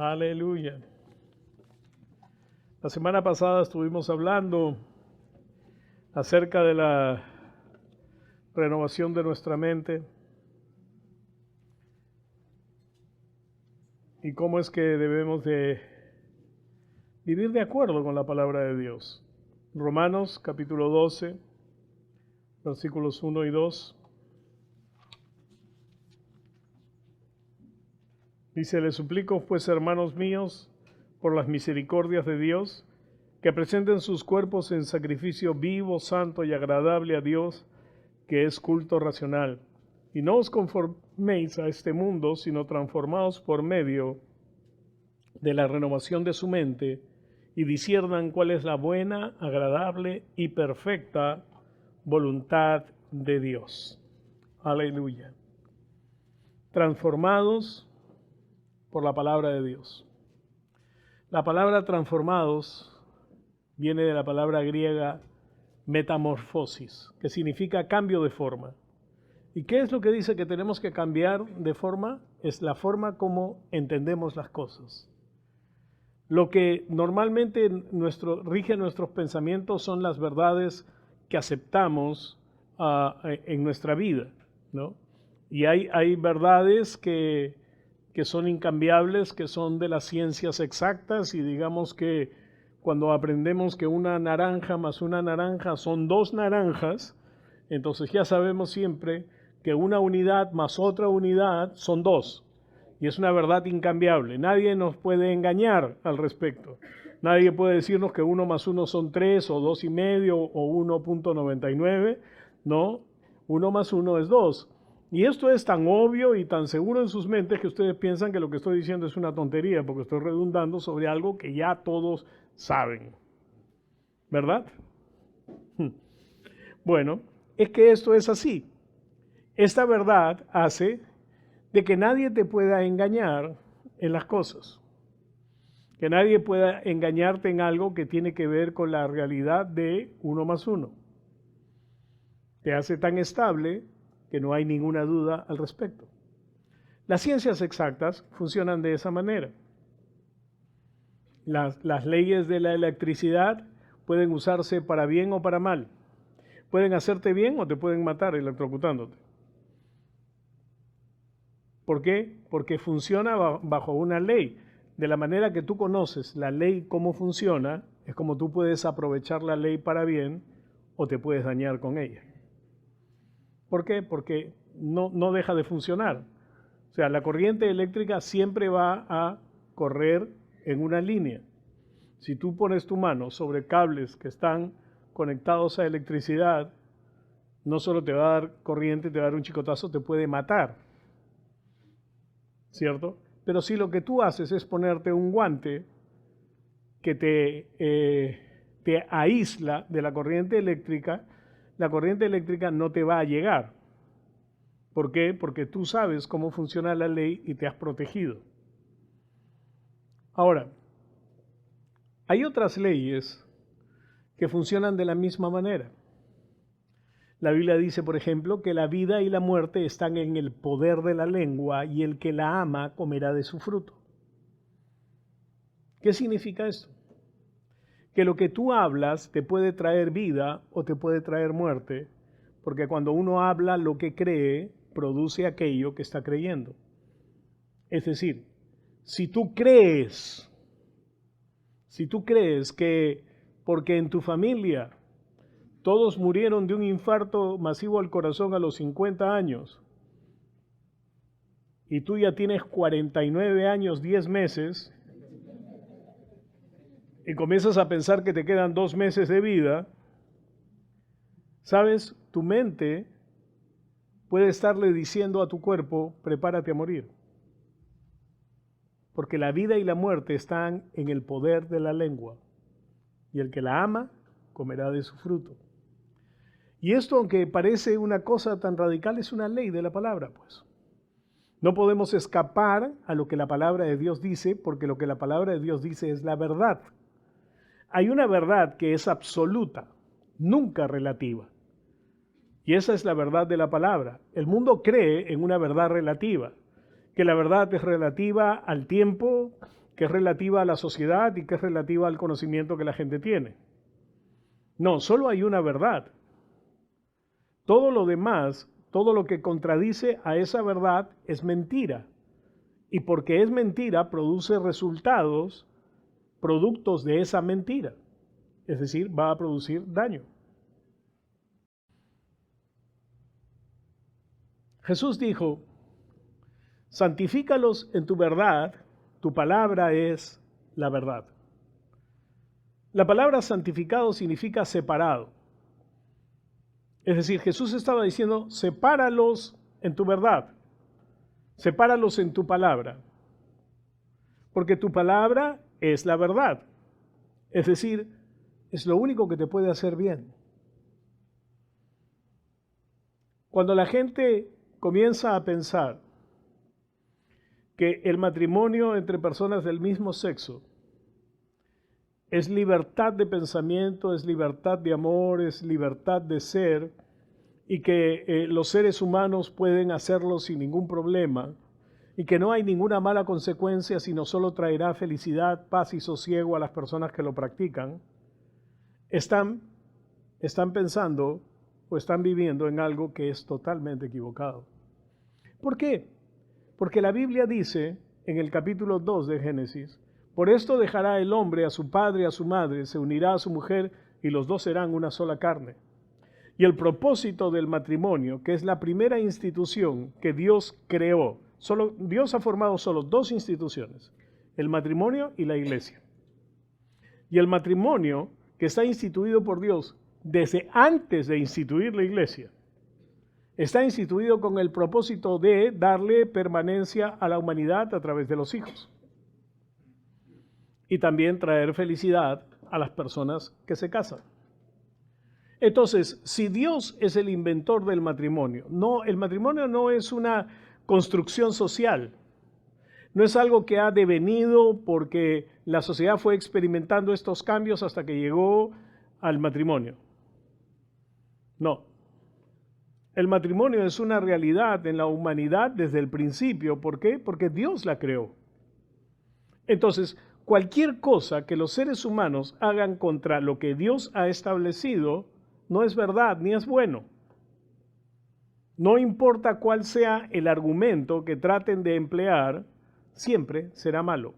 Aleluya. La semana pasada estuvimos hablando acerca de la renovación de nuestra mente y cómo es que debemos de vivir de acuerdo con la palabra de Dios. Romanos capítulo 12, versículos 1 y 2. Dice: les suplico pues, hermanos míos, por las misericordias de Dios, que presenten sus cuerpos en sacrificio vivo, santo y agradable a Dios, que es culto racional. Y no os conforméis a este mundo, sino transformaos por medio de la renovación de su mente, y disciernan cuál es la buena, agradable y perfecta voluntad de Dios. Aleluya. Transformados por la palabra de Dios. La palabra transformados viene de la palabra griega metamorfosis, que significa cambio de forma. ¿Y qué es lo que dice que tenemos que cambiar de forma? Es la forma como entendemos las cosas. Lo que normalmente rige nuestros pensamientos son las verdades que aceptamos en nuestra vida, ¿no? Y hay verdades que son incambiables, que son de las ciencias exactas, y digamos que cuando aprendemos que una naranja más una naranja son dos naranjas, entonces ya sabemos siempre que una unidad más otra unidad son dos. Y es una verdad incambiable. Nadie nos puede engañar al respecto. Nadie puede decirnos que 1 más 1 son 3 o 2,5 o 1,99. No, 1 más 1 es 2. Y esto es tan obvio y tan seguro en sus mentes que ustedes piensan que lo que estoy diciendo es una tontería, porque estoy redundando sobre algo que ya todos saben. ¿Verdad? Bueno, es que esto es así. Esta verdad hace de que nadie te pueda engañar en las cosas. Que nadie pueda engañarte en algo que tiene que ver con la realidad de 1 más 1. Te hace tan estable que no hay ninguna duda al respecto. Las ciencias exactas funcionan de esa manera. Las leyes de la electricidad pueden usarse para bien o para mal. Pueden hacerte bien o te pueden matar electrocutándote. ¿Por qué? Porque funciona bajo una ley. De la manera que tú conoces la ley cómo funciona, es como tú puedes aprovechar la ley para bien o te puedes dañar con ella. ¿Por qué? Porque no deja de funcionar. O sea, la corriente eléctrica siempre va a correr en una línea. Si tú pones tu mano sobre cables que están conectados a electricidad, no solo te va a dar corriente, te va a dar un chicotazo, te puede matar. ¿Cierto? Pero si lo que tú haces es ponerte un guante que te aísla de la corriente eléctrica no te va a llegar. ¿Por qué? Porque tú sabes cómo funciona la ley y te has protegido. Ahora, hay otras leyes que funcionan de la misma manera. La Biblia dice, por ejemplo, que la vida y la muerte están en el poder de la lengua y el que la ama comerá de su fruto. ¿Qué significa esto? Que lo que tú hablas te puede traer vida o te puede traer muerte, porque cuando uno habla lo que cree, produce aquello que está creyendo. Es decir, si tú crees que porque en tu familia todos murieron de un infarto masivo al corazón a los 50 años, y tú ya tienes 49 años, 10 meses, y comienzas a pensar que te quedan 2 meses de vida, ¿sabes? Tu mente puede estarle diciendo a tu cuerpo, prepárate a morir. Porque la vida y la muerte están en el poder de la lengua, y el que la ama comerá de su fruto. Y esto, aunque parece una cosa tan radical, es una ley de la palabra, pues. No podemos escapar a lo que la palabra de Dios dice, porque lo que la palabra de Dios dice es la verdad. Hay una verdad que es absoluta, nunca relativa. Y esa es la verdad de la palabra. El mundo cree en una verdad relativa, que la verdad es relativa al tiempo, que es relativa a la sociedad y que es relativa al conocimiento que la gente tiene. No, solo hay una verdad. Todo lo demás, todo lo que contradice a esa verdad es mentira. Y porque es mentira, produce resultados, productos de esa mentira. Es decir, va a producir daño. Jesús dijo, santifícalos en tu verdad, tu palabra es la verdad. La palabra santificado significa separado. Es decir, Jesús estaba diciendo, sepáralos en tu verdad, sepáralos en tu palabra, porque tu palabra es la verdad. Es decir, es lo único que te puede hacer bien. Cuando la gente comienza a pensar que el matrimonio entre personas del mismo sexo es libertad de pensamiento, es libertad de amor, es libertad de ser, y que los seres humanos pueden hacerlo sin ningún problema, y que no hay ninguna mala consecuencia, sino solo traerá felicidad, paz y sosiego a las personas que lo practican, están pensando o están viviendo en algo que es totalmente equivocado. ¿Por qué? Porque la Biblia dice en el capítulo 2 de Génesis, por esto dejará el hombre a su padre y a su madre, se unirá a su mujer y los dos serán una sola carne. Y el propósito del matrimonio, que es la primera institución que Dios creó, Dios ha formado solo dos instituciones, el matrimonio y la iglesia. Y el matrimonio, que está instituido por Dios desde antes de instituir la iglesia, está instituido con el propósito de darle permanencia a la humanidad a través de los hijos. Y también traer felicidad a las personas que se casan. Entonces, si Dios es el inventor del matrimonio, el matrimonio no es una construcción social, no es algo que ha devenido porque la sociedad fue experimentando estos cambios hasta que llegó al matrimonio. No. El matrimonio es una realidad en la humanidad desde el principio. ¿Por qué? Porque Dios la creó. Entonces, cualquier cosa que los seres humanos hagan contra lo que Dios ha establecido no es verdad ni es bueno. No importa cuál sea el argumento que traten de emplear, siempre será malo.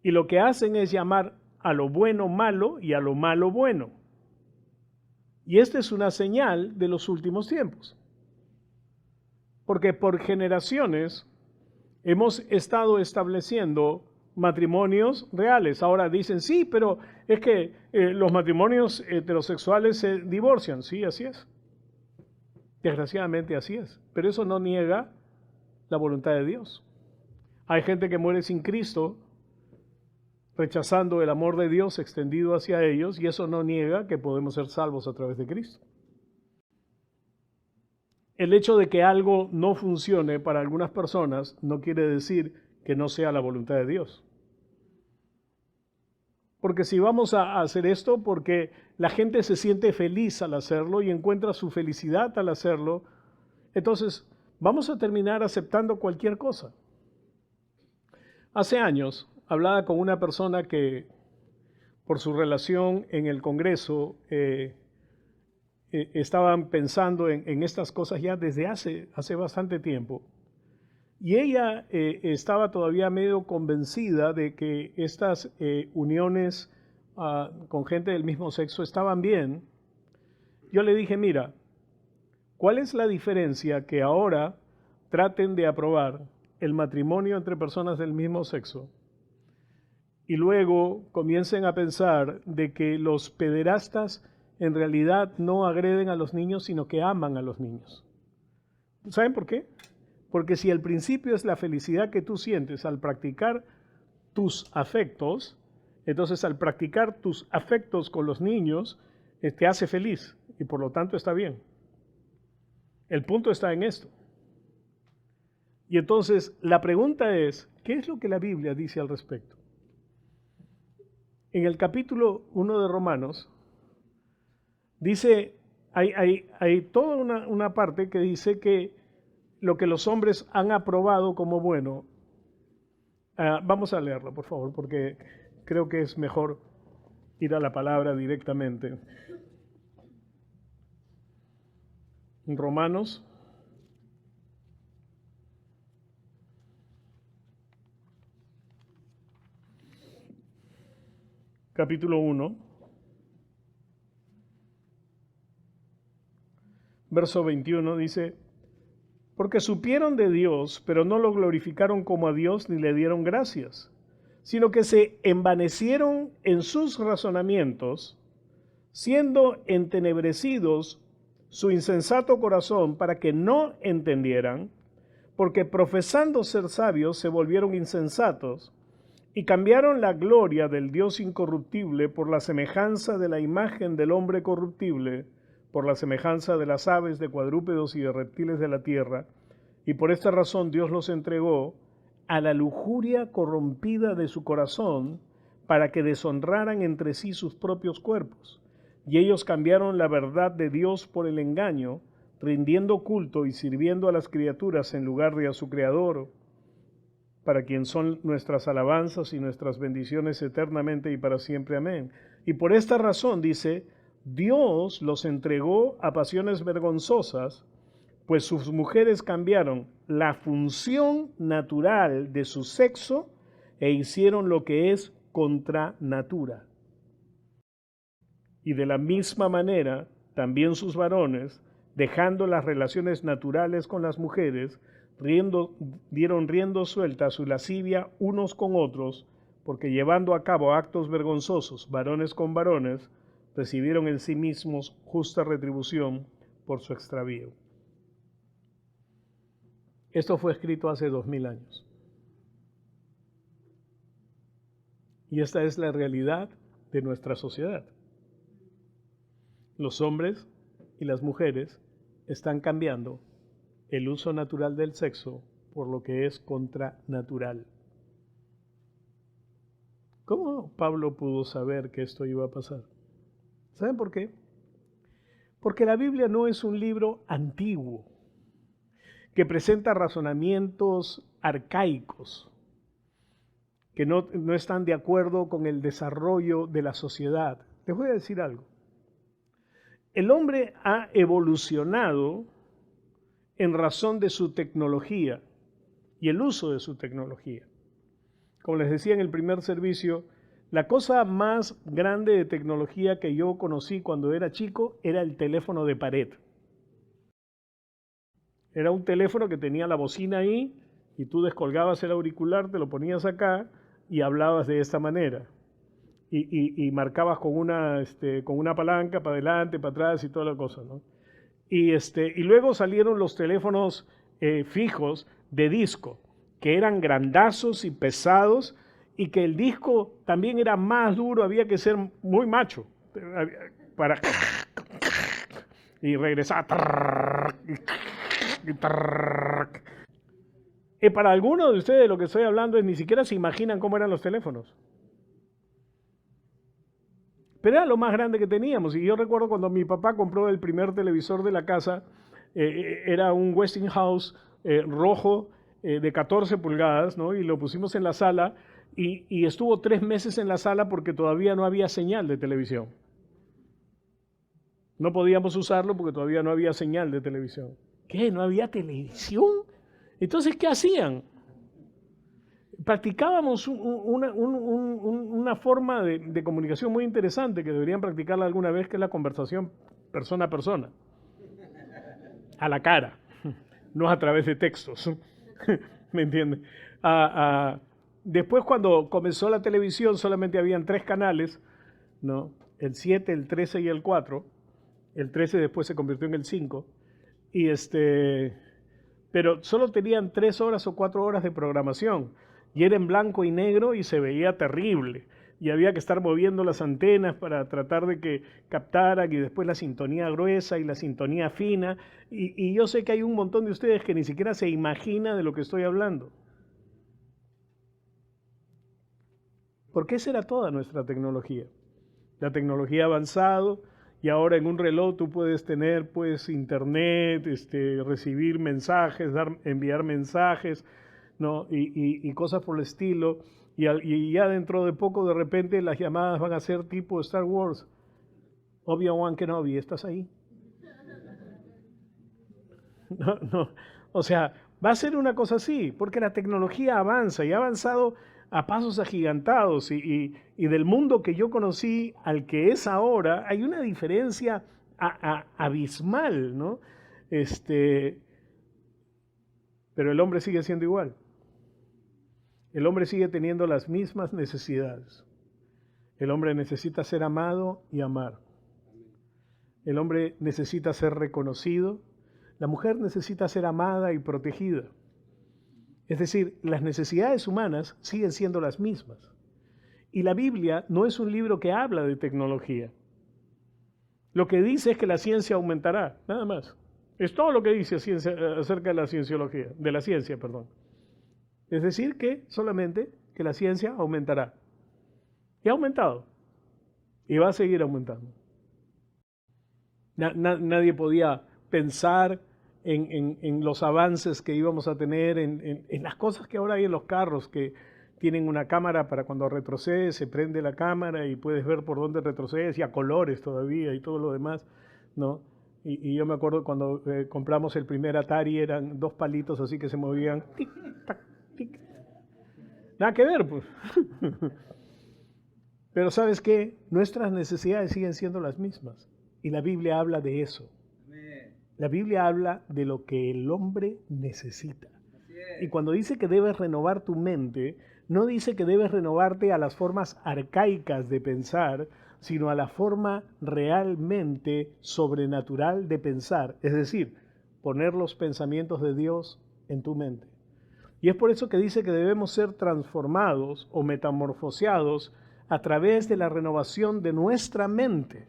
Y lo que hacen es llamar a lo bueno malo y a lo malo bueno. Y esta es una señal de los últimos tiempos. Porque por generaciones hemos estado estableciendo matrimonios reales. Ahora dicen, sí, pero es que los matrimonios heterosexuales se divorcian. Sí, así es. Desgraciadamente así es. Pero eso no niega la voluntad de Dios. Hay gente que muere sin Cristo, rechazando el amor de Dios extendido hacia ellos, y eso no niega que podemos ser salvos a través de Cristo. El hecho de que algo no funcione para algunas personas no quiere decir que no sea la voluntad de Dios. Porque si vamos a hacer esto porque la gente se siente feliz al hacerlo y encuentra su felicidad al hacerlo, entonces vamos a terminar aceptando cualquier cosa. Hace años hablaba con una persona que por su relación en el Congreso estaban pensando en estas cosas ya desde hace bastante tiempo. Y ella estaba todavía medio convencida de que estas uniones con gente del mismo sexo estaban bien. Yo le dije, mira, ¿cuál es la diferencia que ahora traten de aprobar el matrimonio entre personas del mismo sexo y luego comiencen a pensar de que los pederastas en realidad no agreden a los niños, sino que aman a los niños? ¿Saben por qué? Porque si el principio es la felicidad que tú sientes al practicar tus afectos, entonces al practicar tus afectos con los niños, te hace feliz y por lo tanto está bien. El punto está en esto. Y entonces la pregunta es, ¿qué es lo que la Biblia dice al respecto? En el capítulo 1 de Romanos, dice, hay toda una parte que dice que lo que los hombres han aprobado como bueno Vamos a leerlo, por favor, porque creo que es mejor ir a la palabra directamente. Romanos, capítulo 1, verso 21, dice: porque supieron de Dios, pero no lo glorificaron como a Dios ni le dieron gracias, sino que se envanecieron en sus razonamientos, siendo entenebrecidos su insensato corazón para que no entendieran, porque profesando ser sabios se volvieron insensatos y cambiaron la gloria del Dios incorruptible por la semejanza de la imagen del hombre corruptible, por la semejanza de las aves, de cuadrúpedos y de reptiles de la tierra, y por esta razón Dios los entregó a la lujuria corrompida de su corazón, para que deshonraran entre sí sus propios cuerpos. Y ellos cambiaron la verdad de Dios por el engaño, rindiendo culto y sirviendo a las criaturas en lugar de a su Creador, para quien son nuestras alabanzas y nuestras bendiciones eternamente y para siempre. Amén. Y por esta razón, dice, Dios los entregó a pasiones vergonzosas, pues sus mujeres cambiaron la función natural de su sexo e hicieron lo que es contra natura. Y de la misma manera, también sus varones, dejando las relaciones naturales con las mujeres, dieron rienda suelta a su lascivia unos con otros, porque llevando a cabo actos vergonzosos, varones con varones, recibieron en sí mismos justa retribución por su extravío. Esto fue escrito hace 2000 años. Y esta es la realidad de nuestra sociedad. Los hombres y las mujeres están cambiando el uso natural del sexo por lo que es contranatural. ¿Cómo Pablo pudo saber que esto iba a pasar? ¿Saben por qué? Porque la Biblia no es un libro antiguo que presenta razonamientos arcaicos que no están de acuerdo con el desarrollo de la sociedad. Les voy a decir algo. El hombre ha evolucionado en razón de su tecnología y el uso de su tecnología. Como les decía en el primer servicio, la cosa más grande de tecnología que yo conocí cuando era chico era el teléfono de pared. Era un teléfono que tenía la bocina ahí y tú descolgabas el auricular, te lo ponías acá y hablabas de esta manera. Y marcabas con una palanca para adelante, para atrás y toda la cosa, ¿no? Y luego salieron los teléfonos fijos de disco, que eran grandazos y pesados, y que el disco también era más duro, había que ser muy macho para y regresar. Para algunos de ustedes lo que estoy hablando es ni siquiera se imaginan cómo eran los teléfonos. Pero era lo más grande que teníamos. Y yo recuerdo cuando mi papá compró el primer televisor de la casa, era un Westinghouse rojo de 14 pulgadas, ¿no? Y lo pusimos en la sala y estuvo 3 meses en la sala porque todavía no había señal de televisión. No podíamos usarlo porque todavía no había señal de televisión. ¿Qué? ¿No había televisión? Entonces, ¿qué hacían? Practicábamos una forma de comunicación muy interesante que deberían practicarla alguna vez, que es la conversación persona a persona, a la cara, no a través de textos. ¿Me entiende? Después, cuando comenzó la televisión, solamente habían 3 canales, ¿no? El 7, el 13 y el 4. El 13 después se convirtió en el 5. Pero solo tenían 3 horas o 4 horas de programación. Y era en blanco y negro y se veía terrible. Y había que estar moviendo las antenas para tratar de que captaran, y después la sintonía gruesa y la sintonía fina. Y yo sé que hay un montón de ustedes que ni siquiera se imagina de lo que estoy hablando. Porque esa era toda nuestra tecnología. La tecnología ha avanzado y ahora en un reloj tú puedes tener internet, recibir mensajes, enviar mensajes. ¿no? Y cosas por el estilo. Y ya dentro de poco, de repente, las llamadas van a ser tipo Star Wars. Obi-Wan Kenobi, ¿estás ahí? No, no. O sea, va a ser una cosa así, porque la tecnología avanza y ha avanzado a pasos agigantados y del mundo que yo conocí al que es ahora, hay una diferencia abismal, ¿no? Este, pero el hombre sigue siendo igual. El hombre sigue teniendo las mismas necesidades. El hombre necesita ser amado y amar. El hombre necesita ser reconocido. La mujer necesita ser amada y protegida. Es decir, las necesidades humanas siguen siendo las mismas. Y la Biblia no es un libro que habla de tecnología. Lo que dice es que la ciencia aumentará, nada más. Es todo lo que dice acerca de la cienciología, de la ciencia, perdón. Es decir, que solamente que la ciencia aumentará. Y ha aumentado. Y va a seguir aumentando. Nadie podía pensar en los avances que íbamos a tener, en las cosas que ahora hay en los carros, que tienen una cámara para cuando retrocedes, se prende la cámara y puedes ver por dónde retrocedes, y a colores todavía y todo lo demás, ¿no? Y yo me acuerdo cuando compramos el primer Atari, eran 2 palitos así que se movían, tic, tac, tic. Nada que ver, pues. Pero ¿sabes qué? Nuestras necesidades siguen siendo las mismas. Y la Biblia habla de eso. La Biblia habla de lo que el hombre necesita. Y cuando dice que debes renovar tu mente, no dice que debes renovarte a las formas arcaicas de pensar, sino a la forma realmente sobrenatural de pensar. Es decir, poner los pensamientos de Dios en tu mente. Y es por eso que dice que debemos ser transformados o metamorfoseados a través de la renovación de nuestra mente.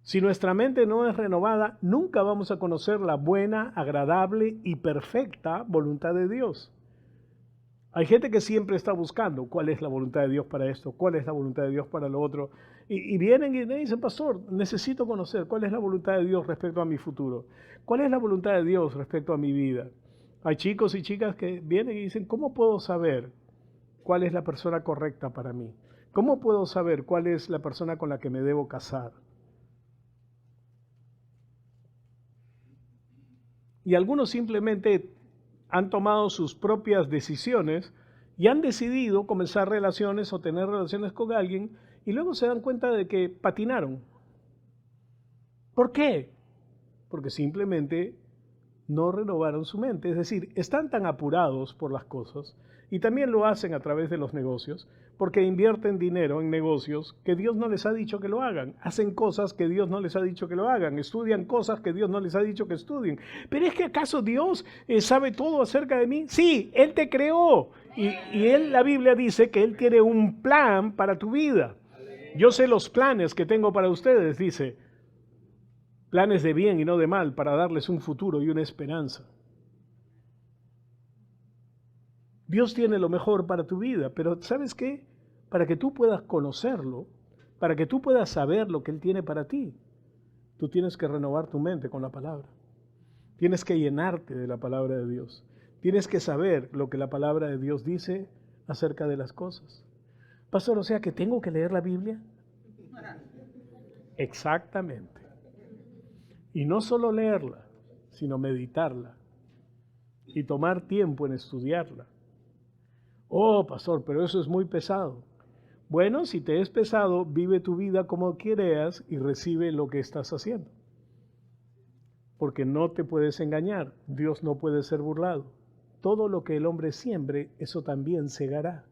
Si nuestra mente no es renovada, nunca vamos a conocer la buena, agradable y perfecta voluntad de Dios. Hay gente que siempre está buscando cuál es la voluntad de Dios para esto, cuál es la voluntad de Dios para lo otro. Y vienen y me dicen, pastor, necesito conocer cuál es la voluntad de Dios respecto a mi futuro. ¿Cuál es la voluntad de Dios respecto a mi vida? Hay chicos y chicas que vienen y dicen, ¿cómo puedo saber cuál es la persona correcta para mí? ¿Cómo puedo saber cuál es la persona con la que me debo casar? Y algunos simplemente han tomado sus propias decisiones y han decidido comenzar relaciones o tener relaciones con alguien y luego se dan cuenta de que patinaron. ¿Por qué? Porque simplemente no renovaron su mente. Es decir, están tan apurados por las cosas y también lo hacen a través de los negocios porque invierten dinero en negocios que Dios no les ha dicho que lo hagan. Hacen cosas que Dios no les ha dicho que lo hagan. Estudian cosas que Dios no les ha dicho que estudien. Pero es que ¿acaso Dios sabe todo acerca de mí? Sí, Él te creó. Y Él, la Biblia dice que Él tiene un plan para tu vida. Yo sé los planes que tengo para ustedes, dice. Planes de bien y no de mal, para darles un futuro y una esperanza. Dios tiene lo mejor para tu vida, pero ¿sabes qué? Para que tú puedas conocerlo, para que tú puedas saber lo que Él tiene para ti, tú tienes que renovar tu mente con la palabra. Tienes que llenarte de la palabra de Dios. Tienes que saber lo que la palabra de Dios dice acerca de las cosas. Pastor, o sea que tengo que leer la Biblia. Exactamente. Y no solo leerla, sino meditarla y tomar tiempo en estudiarla. Oh, pastor, pero eso es muy pesado. Bueno, si te es pesado, vive tu vida como quieras y recibe lo que estás haciendo. Porque no te puedes engañar, Dios no puede ser burlado. Todo lo que el hombre siembre, eso también segará.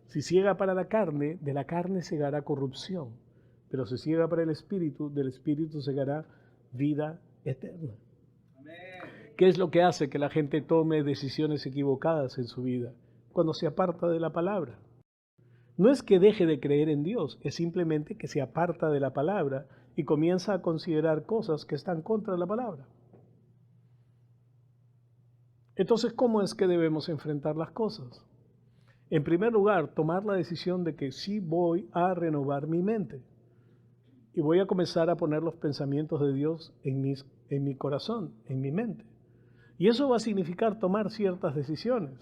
Si ciega para la carne, de la carne segará corrupción. Pero si ciega para el espíritu, del espíritu segará vida eterna. ¿Qué es lo que hace que la gente tome decisiones equivocadas en su vida? Cuando se aparta de la palabra. No es que deje de creer en Dios, es simplemente que se aparta de la palabra y comienza a considerar cosas que están contra la palabra. Entonces, ¿cómo es que debemos enfrentar las cosas? En primer lugar, tomar la decisión de que sí voy a renovar mi mente y voy a comenzar a poner los pensamientos de Dios en mi corazón, en mi mente. Y eso va a significar tomar ciertas decisiones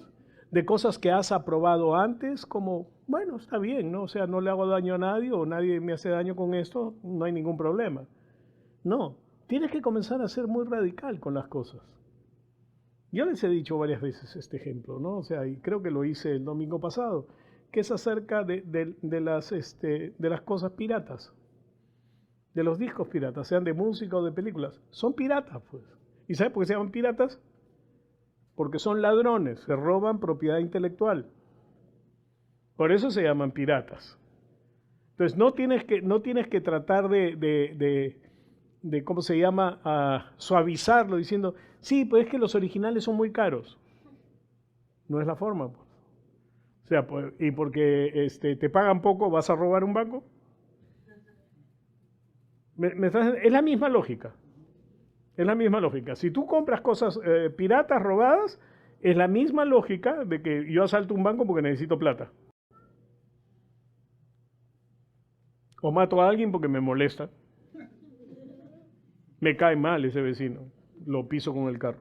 de cosas que has aprobado antes como, bueno, está bien, ¿no? O sea, no le hago daño a nadie o nadie me hace daño con esto, no hay ningún problema. No, tienes que comenzar a ser muy radical con las cosas. Yo les he dicho varias veces este ejemplo, ¿no? O sea, y creo que lo hice el domingo pasado, que es acerca de las cosas piratas, de los discos piratas, sean de música o de películas. Son piratas, pues. ¿Y sabes por qué se llaman piratas? Porque son ladrones, se roban propiedad intelectual. Por eso se llaman piratas. Entonces no tienes que tratar de ¿cómo se llama? Suavizarlo diciendo, sí, pues es que los originales son muy caros. No es la forma, pues. O sea, pues, y porque te pagan poco, ¿vas a robar un banco? Es la misma lógica. Es la misma lógica. Si tú compras cosas piratas, robadas, es la misma lógica de que yo asalto un banco porque necesito plata. O mato a alguien porque me molesta. Me cae mal ese vecino. Lo piso con el carro.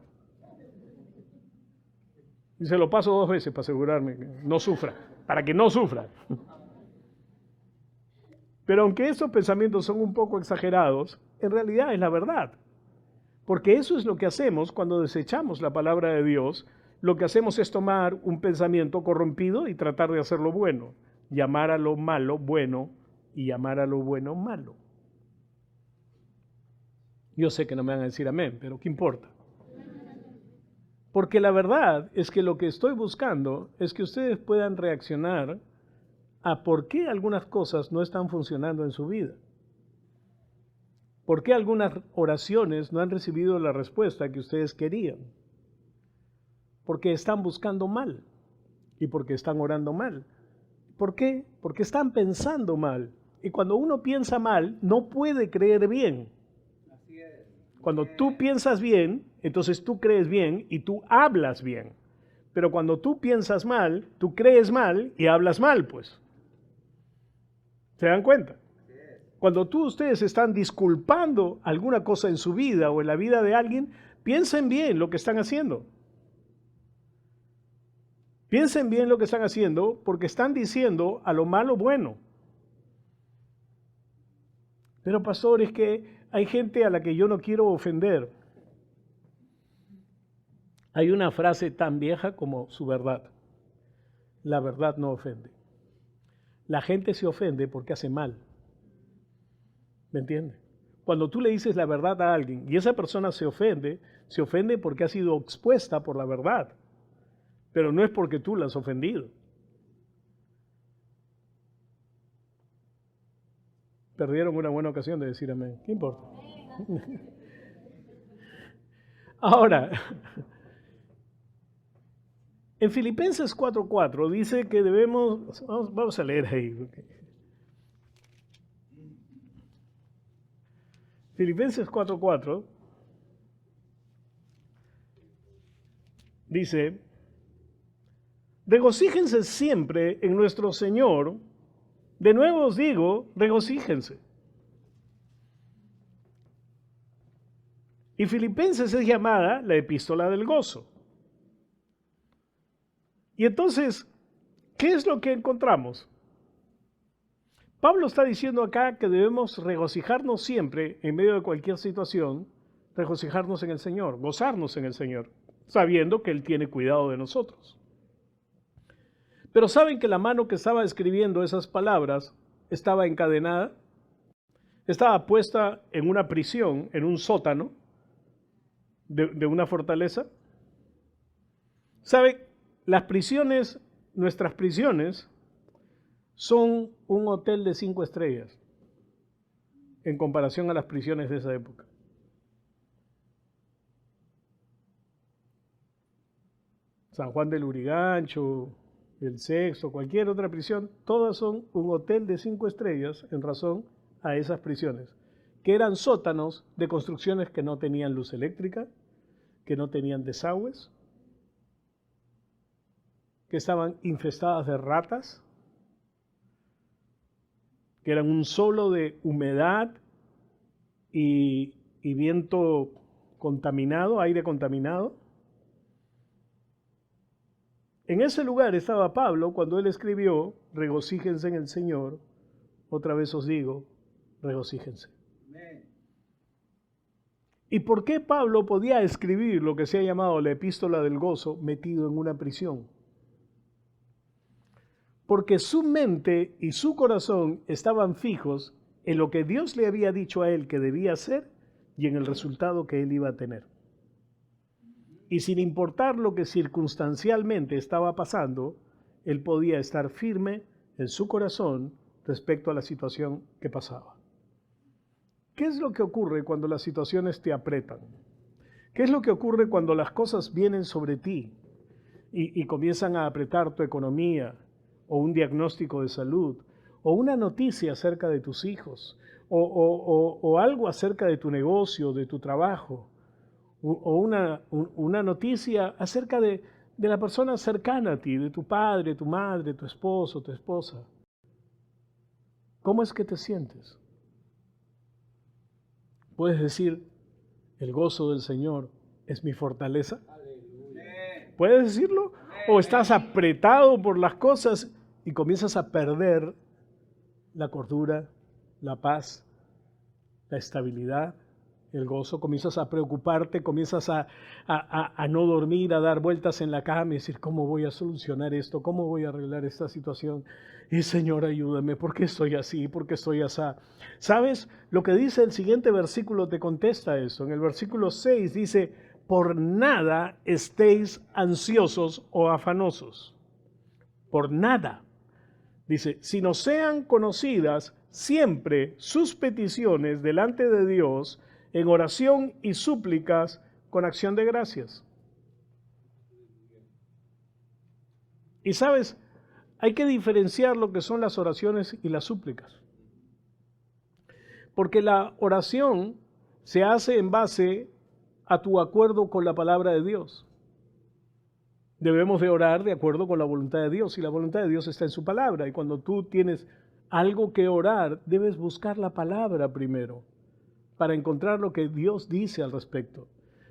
Y se lo paso 2 veces para asegurarme que no sufra. Para que no sufra. Pero aunque esos pensamientos son un poco exagerados, en realidad es la verdad. Porque eso es lo que hacemos cuando desechamos la palabra de Dios. Lo que hacemos es tomar un pensamiento corrompido y tratar de hacerlo bueno. Llamar a lo malo bueno y llamar a lo bueno malo. Yo sé que no me van a decir amén, pero ¿qué importa? Porque la verdad es que lo que estoy buscando es que ustedes puedan reaccionar a por qué algunas cosas no están funcionando en su vida. ¿Por qué algunas oraciones no han recibido la respuesta que ustedes querían? Porque están buscando mal y porque están orando mal. ¿Por qué? Porque están pensando mal. Y cuando uno piensa mal, no puede creer bien. Cuando tú piensas bien, entonces tú crees bien y tú hablas bien. Pero cuando tú piensas mal, tú crees mal y hablas mal, pues. ¿Se dan cuenta? Cuando ustedes están disculpando alguna cosa en su vida o en la vida de alguien, piensen bien lo que están haciendo. Piensen bien lo que están haciendo porque están diciendo a lo malo bueno. Pero pastor, es que hay gente a la que yo no quiero ofender. Hay una frase tan vieja como su verdad. La verdad no ofende. La gente se ofende porque hace mal. ¿Me entiendes? Cuando tú le dices la verdad a alguien y esa persona se ofende porque ha sido expuesta por la verdad. Pero no es porque tú la has ofendido. Perdieron una buena ocasión de decir amén. ¿Qué importa? Ahora, en Filipenses 4:4 dice que debemos, vamos a leer ahí. Filipenses 4:4 dice, regocíjense siempre en nuestro Señor. De nuevo os digo, regocíjense. Y Filipenses es llamada la epístola del gozo. Y entonces, ¿qué es lo que encontramos? Pablo está diciendo acá que debemos regocijarnos siempre en medio de cualquier situación, regocijarnos en el Señor, gozarnos en el Señor, sabiendo que Él tiene cuidado de nosotros. Pero ¿saben que la mano que estaba escribiendo esas palabras estaba encadenada? Estaba puesta en una prisión, en un sótano de una fortaleza. ¿Sabe? Las prisiones, nuestras prisiones, son un hotel de 5 estrellas en comparación a las prisiones de esa época. San Juan del Lurigancho, el Sexto, cualquier otra prisión, todas son un hotel de 5 estrellas en razón a esas prisiones, que eran sótanos de construcciones que no tenían luz eléctrica, que no tenían desagües, que estaban infestadas de ratas, que eran un solo de humedad y viento contaminado, aire contaminado. En ese lugar estaba Pablo cuando él escribió, regocíjense en el Señor. Otra vez os digo, regocíjense. ¿Y por qué Pablo podía escribir lo que se ha llamado la epístola del gozo metido en una prisión? Porque su mente y su corazón estaban fijos en lo que Dios le había dicho a él que debía hacer y en el resultado que él iba a tener. Y sin importar lo que circunstancialmente estaba pasando, él podía estar firme en su corazón respecto a la situación que pasaba. ¿Qué es lo que ocurre cuando las situaciones te apretan? ¿Qué es lo que ocurre cuando las cosas vienen sobre ti y comienzan a apretar tu economía, o un diagnóstico de salud, o una noticia acerca de tus hijos, o algo acerca de tu negocio, de tu trabajo, o una noticia acerca de la persona cercana a ti, de tu padre, tu madre, tu esposo, tu esposa? ¿Cómo es que te sientes? Puedes decir, el gozo del Señor es mi fortaleza. ¿Puedes decirlo? ¿O estás apretado por las cosas y comienzas a perder la cordura, la paz, la estabilidad, el gozo? Comienzas a preocuparte, comienzas a no dormir, a dar vueltas en la cama y decir, ¿cómo voy a solucionar esto? ¿Cómo voy a arreglar esta situación? Y Señor, ayúdame, ¿por qué estoy así? ¿Por qué estoy así? ¿Sabes? Lo que dice el siguiente versículo te contesta eso. En el versículo 6 dice, por nada estéis ansiosos o afanosos. Por nada. Dice, sino sean conocidas siempre sus peticiones delante de Dios en oración y súplicas con acción de gracias. Y sabes, hay que diferenciar lo que son las oraciones y las súplicas. Porque la oración se hace en base a tu acuerdo con la palabra de Dios. Debemos de orar de acuerdo con la voluntad de Dios, y la voluntad de Dios está en su palabra. Y cuando tú tienes algo que orar, debes buscar la palabra primero para encontrar lo que Dios dice al respecto.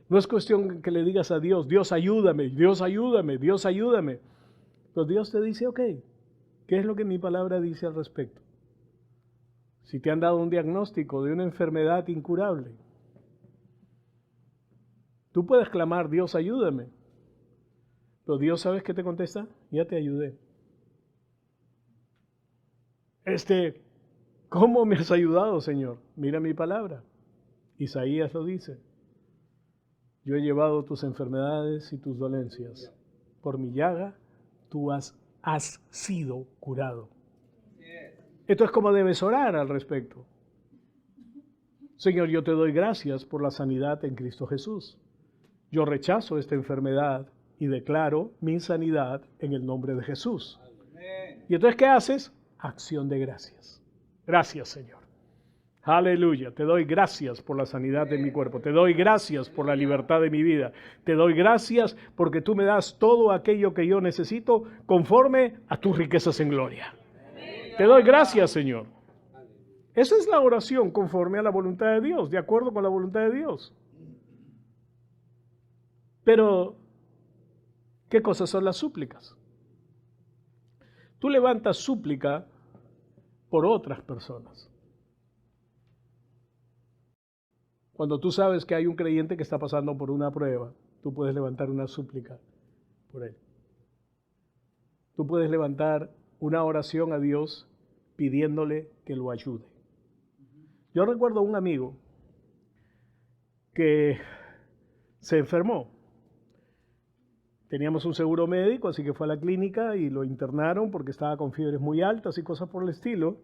No es cuestión que le digas a Dios, Dios ayúdame, Dios ayúdame, Dios ayúdame. Pero Dios te dice, ok, ¿qué es lo que mi palabra dice al respecto? Si te han dado un diagnóstico de una enfermedad incurable, tú puedes clamar, Dios ayúdame. Pero Dios, ¿sabes qué te contesta? Ya te ayudé. ¿Cómo me has ayudado, Señor? Mira mi palabra. Isaías lo dice. Yo he llevado tus enfermedades y tus dolencias. Por mi llaga, tú has sido curado. Esto es como debes orar al respecto. Señor, yo te doy gracias por la sanidad en Cristo Jesús. Yo rechazo esta enfermedad y declaro mi sanidad en el nombre de Jesús. ¿Y entonces qué haces? Acción de gracias. Gracias, Señor. Aleluya. Te doy gracias por la sanidad de mi cuerpo. Te doy gracias por la libertad de mi vida. Te doy gracias porque tú me das todo aquello que yo necesito conforme a tus riquezas en gloria. Te doy gracias, Señor. Esa es la oración conforme a la voluntad de Dios, de acuerdo con la voluntad de Dios. Pero, ¿qué cosas son las súplicas? Tú levantas súplica por otras personas. Cuando tú sabes que hay un creyente que está pasando por una prueba, tú puedes levantar una súplica por él. Tú puedes levantar una oración a Dios pidiéndole que lo ayude. Yo recuerdo a un amigo que se enfermó. Teníamos un seguro médico, así que fue a la clínica y lo internaron porque estaba con fiebres muy altas y cosas por el estilo.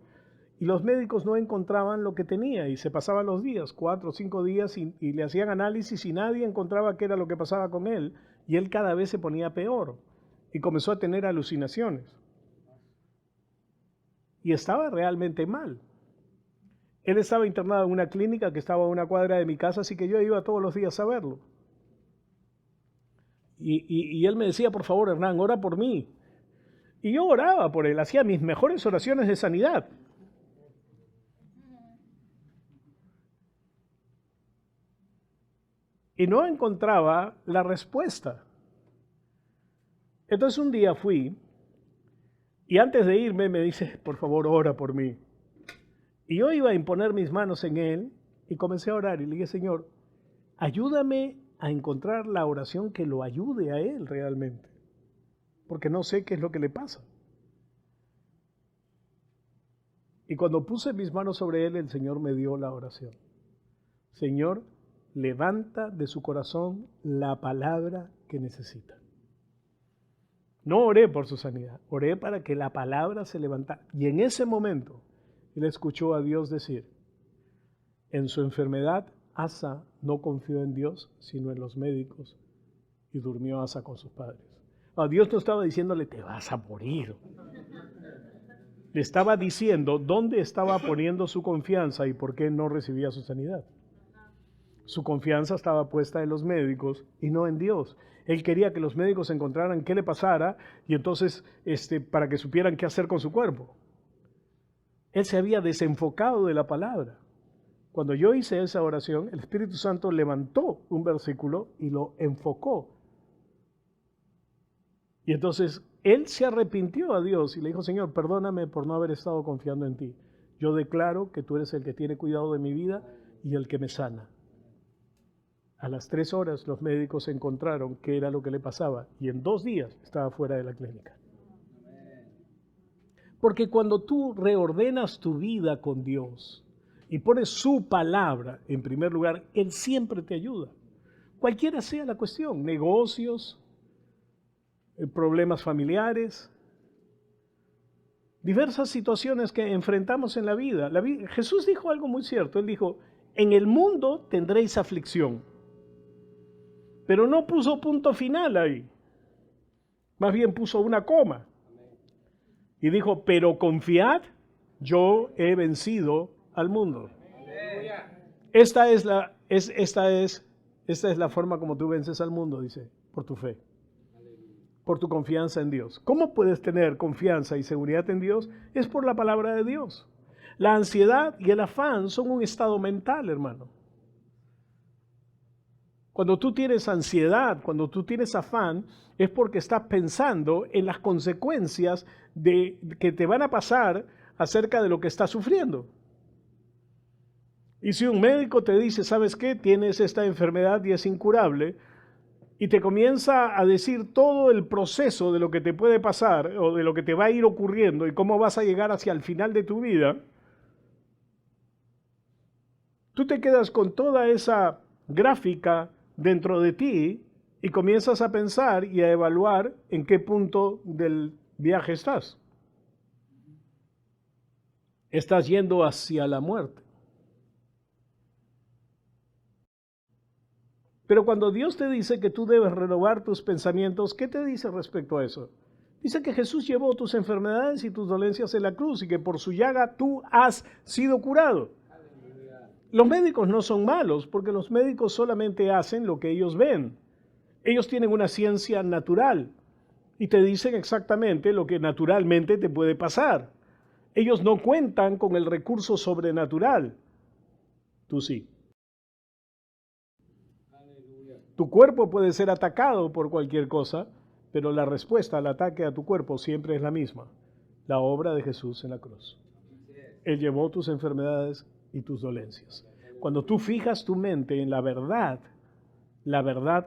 Y los médicos no encontraban lo que tenía y se pasaban los días, 4 o 5 días, y le hacían análisis y nadie encontraba qué era lo que pasaba con él. Y él cada vez se ponía peor y comenzó a tener alucinaciones. Y estaba realmente mal. Él estaba internado en una clínica que estaba a una cuadra de mi casa, así que yo iba todos los días a verlo. Y él me decía, por favor, Hernán, ora por mí. Y yo oraba por él, hacía mis mejores oraciones de sanidad. Y no encontraba la respuesta. Entonces un día fui y antes de irme me dice, por favor, ora por mí. Y yo iba a imponer mis manos en él y comencé a orar y le dije, Señor, ayúdame a encontrar la oración que lo ayude a él realmente, porque no sé qué es lo que le pasa. Y cuando puse mis manos sobre él, el Señor me dio la oración. Señor, levanta de su corazón la palabra que necesita. No oré por su sanidad, oré para que la palabra se levantara. Y en ese momento, él escuchó a Dios decir, en su enfermedad, Asa no confió en Dios, sino en los médicos, y durmió Asa con sus padres. Dios no estaba diciéndole, te vas a morir. Le estaba diciendo dónde estaba poniendo su confianza y por qué no recibía su sanidad. Su confianza estaba puesta en los médicos y no en Dios. Él quería que los médicos encontraran qué le pasara y entonces para que supieran qué hacer con su cuerpo. Él se había desenfocado de la palabra. Cuando yo hice esa oración, el Espíritu Santo levantó un versículo y lo enfocó. Y entonces él se arrepintió a Dios y le dijo, Señor, perdóname por no haber estado confiando en ti. Yo declaro que tú eres el que tiene cuidado de mi vida y el que me sana. A las 3 horas los médicos encontraron qué era lo que le pasaba y en 2 días estaba fuera de la clínica. Porque cuando tú reordenas tu vida con Dios y pones su palabra en primer lugar, Él siempre te ayuda. Cualquiera sea la cuestión, negocios, problemas familiares, diversas situaciones que enfrentamos en la vida. Jesús dijo algo muy cierto, Él dijo, en el mundo tendréis aflicción, pero no puso punto final ahí, más bien puso una coma y dijo, pero confiad, yo he vencido al mundo. Esta es la forma como tú vences al mundo, dice, por tu fe. Por tu confianza en Dios. ¿Cómo puedes tener confianza y seguridad en Dios? Es por la palabra de Dios. La ansiedad y el afán son un estado mental, hermano. Cuando tú tienes ansiedad, cuando tú tienes afán, es porque estás pensando en las consecuencias que te van a pasar acerca de lo que estás sufriendo. Y si un médico te dice, ¿sabes qué? Tienes esta enfermedad y es incurable, y te comienza a decir todo el proceso de lo que te puede pasar o de lo que te va a ir ocurriendo y cómo vas a llegar hacia el final de tu vida, tú te quedas con toda esa gráfica dentro de ti y comienzas a pensar y a evaluar en qué punto del viaje estás. Estás yendo hacia la muerte. Pero cuando Dios te dice que tú debes renovar tus pensamientos, ¿qué te dice respecto a eso? Dice que Jesús llevó tus enfermedades y tus dolencias en la cruz y que por su llaga tú has sido curado. Los médicos no son malos porque los médicos solamente hacen lo que ellos ven. Ellos tienen una ciencia natural y te dicen exactamente lo que naturalmente te puede pasar. Ellos no cuentan con el recurso sobrenatural. Tú sí. Tu cuerpo puede ser atacado por cualquier cosa, pero la respuesta al ataque a tu cuerpo siempre es la misma, la obra de Jesús en la cruz. Él llevó tus enfermedades y tus dolencias. Cuando tú fijas tu mente en la verdad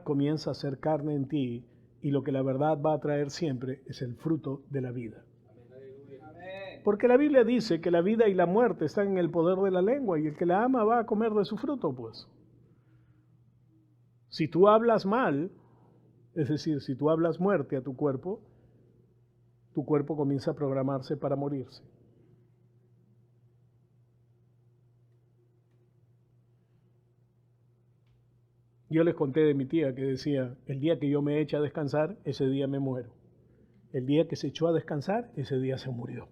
comienza a ser carne en ti y lo que la verdad va a traer siempre es el fruto de la vida. Porque la Biblia dice que la vida y la muerte están en el poder de la lengua y el que la ama va a comer de su fruto, pues. Si tú hablas mal, es decir, si tú hablas muerte a tu cuerpo comienza a programarse para morirse. Yo les conté de mi tía que decía, el día que yo me eche a descansar, ese día me muero. El día que se echó a descansar, ese día se murió.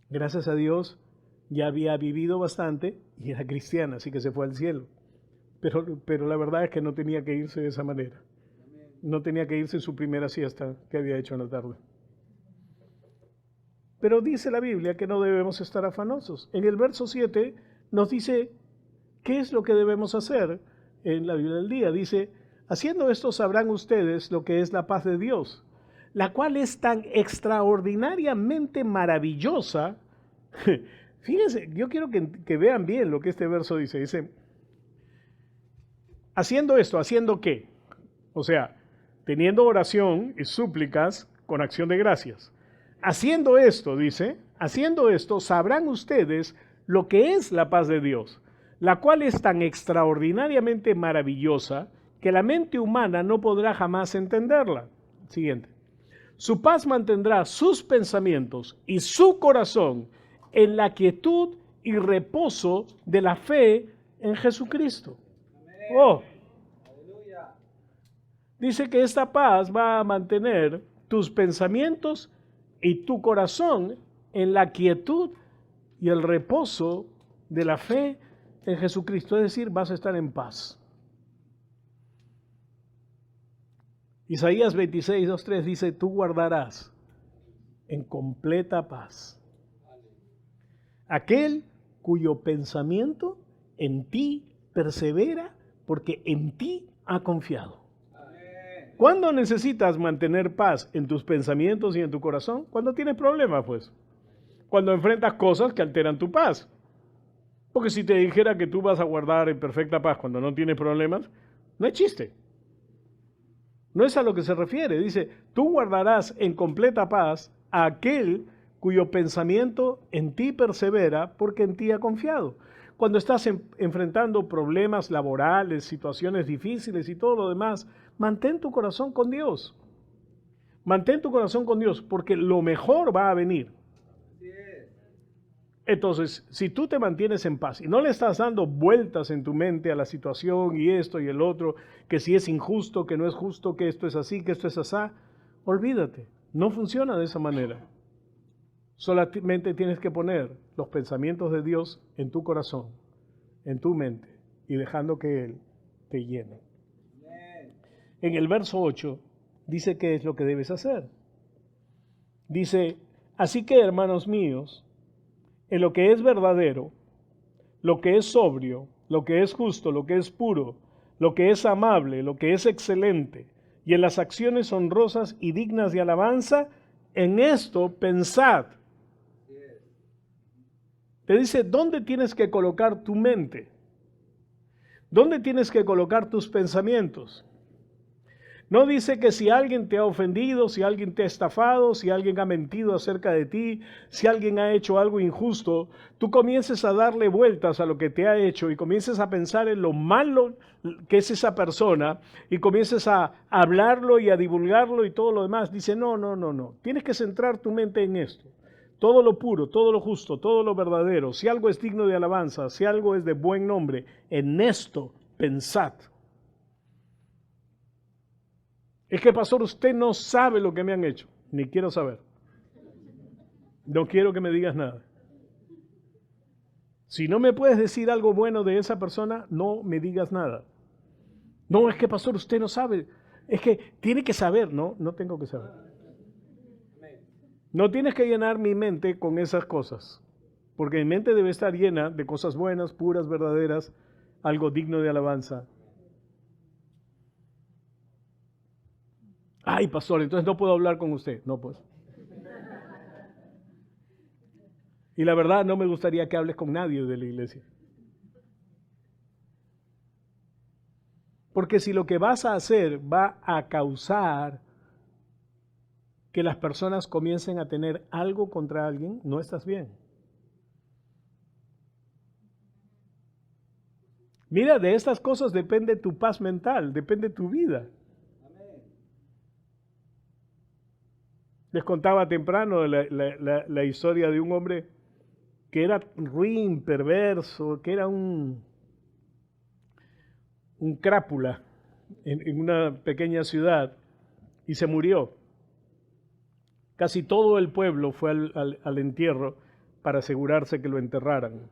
Gracias a Dios, ya había vivido bastante y era cristiana, así que se fue al cielo. Pero la verdad es que no tenía que irse de esa manera. No tenía que irse en su primera siesta que había hecho en la tarde. Pero dice la Biblia que no debemos estar afanosos. En el verso 7 nos dice qué es lo que debemos hacer en la Biblia del día. Dice, Haciendo esto sabrán ustedes lo que es la paz de Dios, la cual es tan extraordinariamente maravillosa. Fíjense, yo quiero que vean bien lo que este verso dice. Dice, haciendo esto, ¿haciendo qué? O sea, teniendo oración y súplicas con acción de gracias. Haciendo esto, dice, haciendo esto, sabrán ustedes lo que es la paz de Dios, la cual es tan extraordinariamente maravillosa que la mente humana no podrá jamás entenderla. Siguiente. Su paz mantendrá sus pensamientos y su corazón en la quietud y reposo de la fe en Jesucristo. Oh. Dice que esta paz va a mantener tus pensamientos y tu corazón en la quietud y el reposo de la fe en Jesucristo. Es decir, vas a estar en paz. Isaías 26, 2, 3 dice, tú guardarás en completa paz aquel cuyo pensamiento en ti persevera porque en ti ha confiado. ¿Cuándo necesitas mantener paz en tus pensamientos y en tu corazón? Cuando tienes problemas, pues. Cuando enfrentas cosas que alteran tu paz. Porque si te dijera que tú vas a guardar en perfecta paz cuando no tienes problemas, no es chiste. No es a lo que se refiere. Dice, tú guardarás en completa paz a aquel cuyo pensamiento en ti persevera porque en ti ha confiado. Cuando estás enfrentando problemas laborales, situaciones difíciles y todo lo demás, mantén tu corazón con Dios. Mantén tu corazón con Dios porque lo mejor va a venir. Entonces, si tú te mantienes en paz y no le estás dando vueltas en tu mente a la situación y esto y el otro, que si es injusto, que no es justo, que esto es así, que esto es asá, olvídate, no funciona de esa manera. Solamente tienes que poner los pensamientos de Dios en tu corazón, en tu mente, y dejando que Él te llene. En el verso 8 dice qué es lo que debes hacer. Dice, así que hermanos míos, en lo que es verdadero, lo que es sobrio, lo que es justo, lo que es puro, lo que es amable, lo que es excelente, y en las acciones honrosas y dignas de alabanza, en esto pensad. Te dice, ¿dónde tienes que colocar tu mente? ¿Dónde tienes que colocar tus pensamientos? No dice que si alguien te ha ofendido, si alguien te ha estafado, si alguien ha mentido acerca de ti, si alguien ha hecho algo injusto, tú comiences a darle vueltas a lo que te ha hecho y comiences a pensar en lo malo que es esa persona y comiences a hablarlo y a divulgarlo y todo lo demás. Dice, no. Tienes que centrar tu mente en esto. Todo lo puro, todo lo justo, todo lo verdadero, si algo es digno de alabanza, si algo es de buen nombre, en esto pensad. Es que, pastor, usted no sabe lo que me han hecho. Ni quiero saber. No quiero que me digas nada. Si no me puedes decir algo bueno de esa persona, no me digas nada. No, es que, pastor, usted no sabe. Es que tiene que saber. No tengo que saber. No tienes que llenar mi mente con esas cosas. Porque mi mente debe estar llena de cosas buenas, puras, verdaderas, algo digno de alabanza. Ay, pastor, entonces no puedo hablar con usted. No, pues. Y la verdad, no me gustaría que hables con nadie de la iglesia. Porque si lo que vas a hacer va a causar que las personas comiencen a tener algo contra alguien, no estás bien. Mira, de estas cosas depende tu paz mental, depende tu vida. Les contaba temprano la historia de un hombre que era ruin, perverso, que era un crápula en una pequeña ciudad y se murió. Casi todo el pueblo fue al entierro para asegurarse que lo enterraran.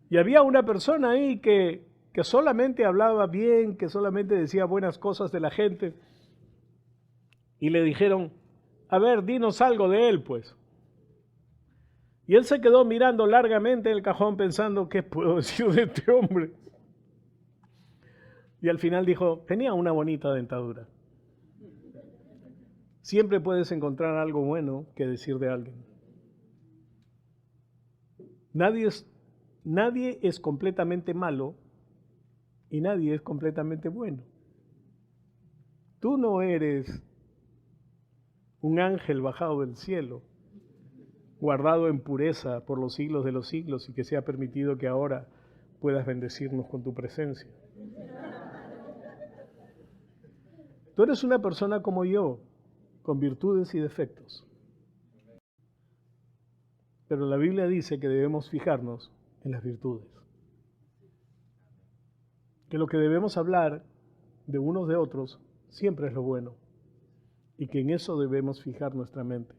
Y había una persona ahí que solamente hablaba bien, que solamente decía buenas cosas de la gente. Y le dijeron, a ver, dinos algo de él, pues. Y él se quedó mirando largamente el cajón pensando, ¿qué puedo decir de este hombre? Y al final dijo, tenía una bonita dentadura. Siempre puedes encontrar algo bueno que decir de alguien. Nadie es completamente malo y nadie es completamente bueno. Tú no eres un ángel bajado del cielo, guardado en pureza por los siglos de los siglos y que sea permitido que ahora puedas bendecirnos con tu presencia. Tú eres una persona como yo, con virtudes y defectos. Pero la Biblia dice que debemos fijarnos en las virtudes. Que lo que debemos hablar de unos de otros siempre es lo bueno. Y que en eso debemos fijar nuestra mente.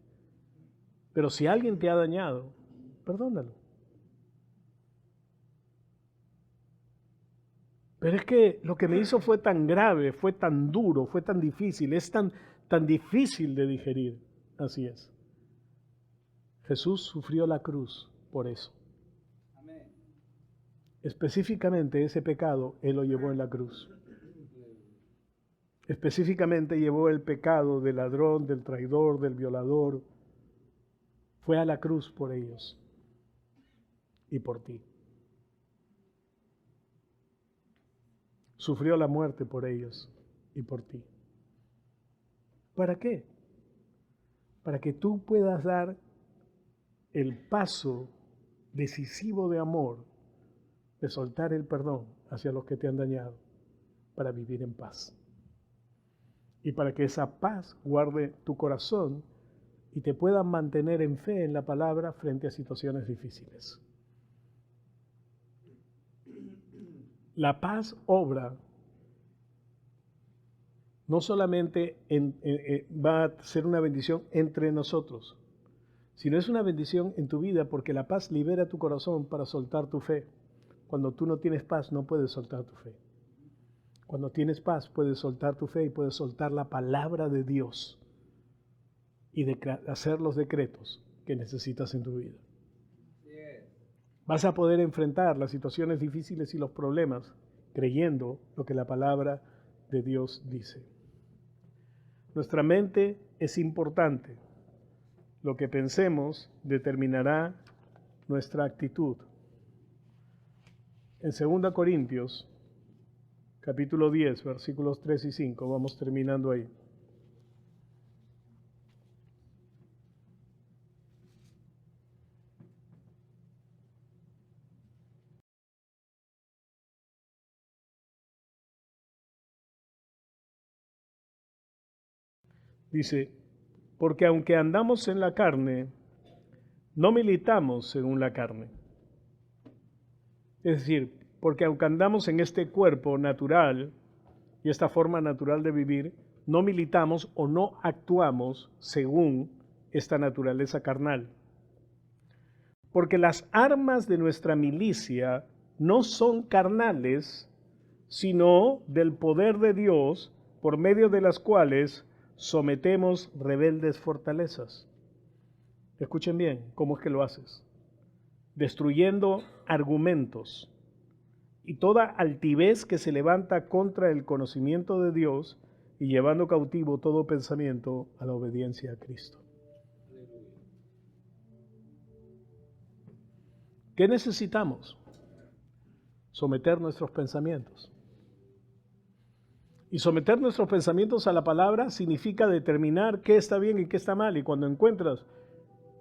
Pero si alguien te ha dañado, perdónalo. Pero es que lo que me hizo fue tan grave, fue tan duro, fue tan difícil, es tan difícil de digerir. Así es. Jesús sufrió la cruz por eso. Amén. Específicamente ese pecado Él lo llevó en la cruz. Específicamente llevó el pecado del ladrón, del traidor, del violador. Fue a la cruz por ellos y por ti. Sufrió la muerte por ellos y por ti. ¿Para qué? Para que tú puedas dar el paso decisivo de amor, de soltar el perdón hacia los que te han dañado, para vivir en paz. Y para que esa paz guarde tu corazón y te pueda mantener en fe en la palabra frente a situaciones difíciles. La paz obra no solamente va a ser una bendición entre nosotros, sino es una bendición en tu vida porque la paz libera tu corazón para soltar tu fe. Cuando tú no tienes paz, no puedes soltar tu fe. Cuando tienes paz, puedes soltar tu fe y puedes soltar la palabra de Dios y hacer los decretos que necesitas en tu vida. Vas a poder enfrentar las situaciones difíciles y los problemas creyendo lo que la palabra de Dios dice. Nuestra mente es importante. Lo que pensemos determinará nuestra actitud. En 2 Corintios, capítulo 10, versículos 3 y 5, vamos terminando ahí. Dice, porque aunque andamos en la carne, no militamos según la carne. Es decir, porque aunque andamos en este cuerpo natural y esta forma natural de vivir, no militamos o no actuamos según esta naturaleza carnal. Porque las armas de nuestra milicia no son carnales, sino del poder de Dios, por medio de las cuales sometemos rebeldes fortalezas. Escuchen bien, ¿cómo es que lo haces? Destruyendo argumentos y toda altivez que se levanta contra el conocimiento de Dios y llevando cautivo todo pensamiento a la obediencia a Cristo. ¿Qué necesitamos? Someter nuestros pensamientos. Y someter nuestros pensamientos a la palabra significa determinar qué está bien y qué está mal. Y cuando encuentras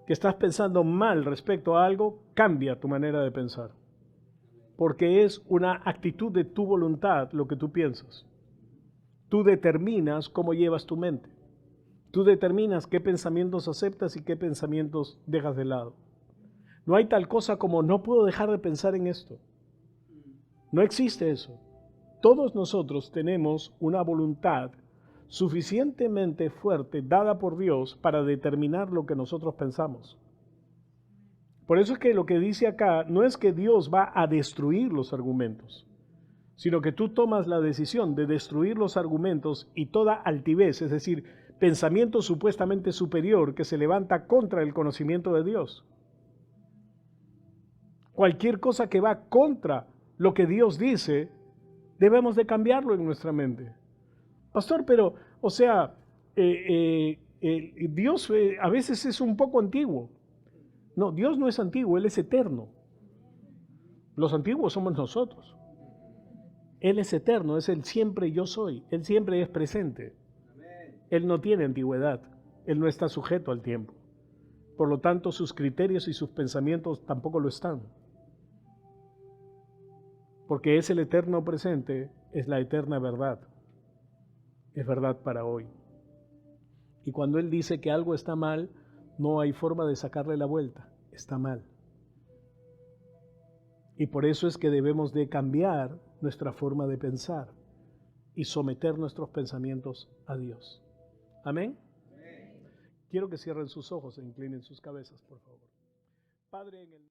que estás pensando mal respecto a algo, cambia tu manera de pensar. Porque es una actitud de tu voluntad lo que tú piensas. Tú determinas cómo llevas tu mente. Tú determinas qué pensamientos aceptas y qué pensamientos dejas de lado. No hay tal cosa como no puedo dejar de pensar en esto. No existe eso. Todos nosotros tenemos una voluntad suficientemente fuerte dada por Dios para determinar lo que nosotros pensamos. Por eso es que lo que dice acá no es que Dios va a destruir los argumentos, sino que tú tomas la decisión de destruir los argumentos y toda altivez, es decir, pensamiento supuestamente superior que se levanta contra el conocimiento de Dios. Cualquier cosa que va contra lo que Dios dice, debemos de cambiarlo en nuestra mente. Pastor, pero, o sea, Dios a veces es un poco antiguo. No, Dios no es antiguo, Él es eterno. Los antiguos somos nosotros. Él es eterno, es el siempre yo soy. Él siempre es presente. Él no tiene antigüedad. Él no está sujeto al tiempo. Por lo tanto, sus criterios y sus pensamientos tampoco lo están. Porque es el eterno presente, es la eterna verdad. Es verdad para hoy. Y cuando Él dice que algo está mal, no hay forma de sacarle la vuelta. Está mal. Y por eso es que debemos de cambiar nuestra forma de pensar y someter nuestros pensamientos a Dios. Amén. Quiero que cierren sus ojos e inclinen sus cabezas, por favor. Padre, en el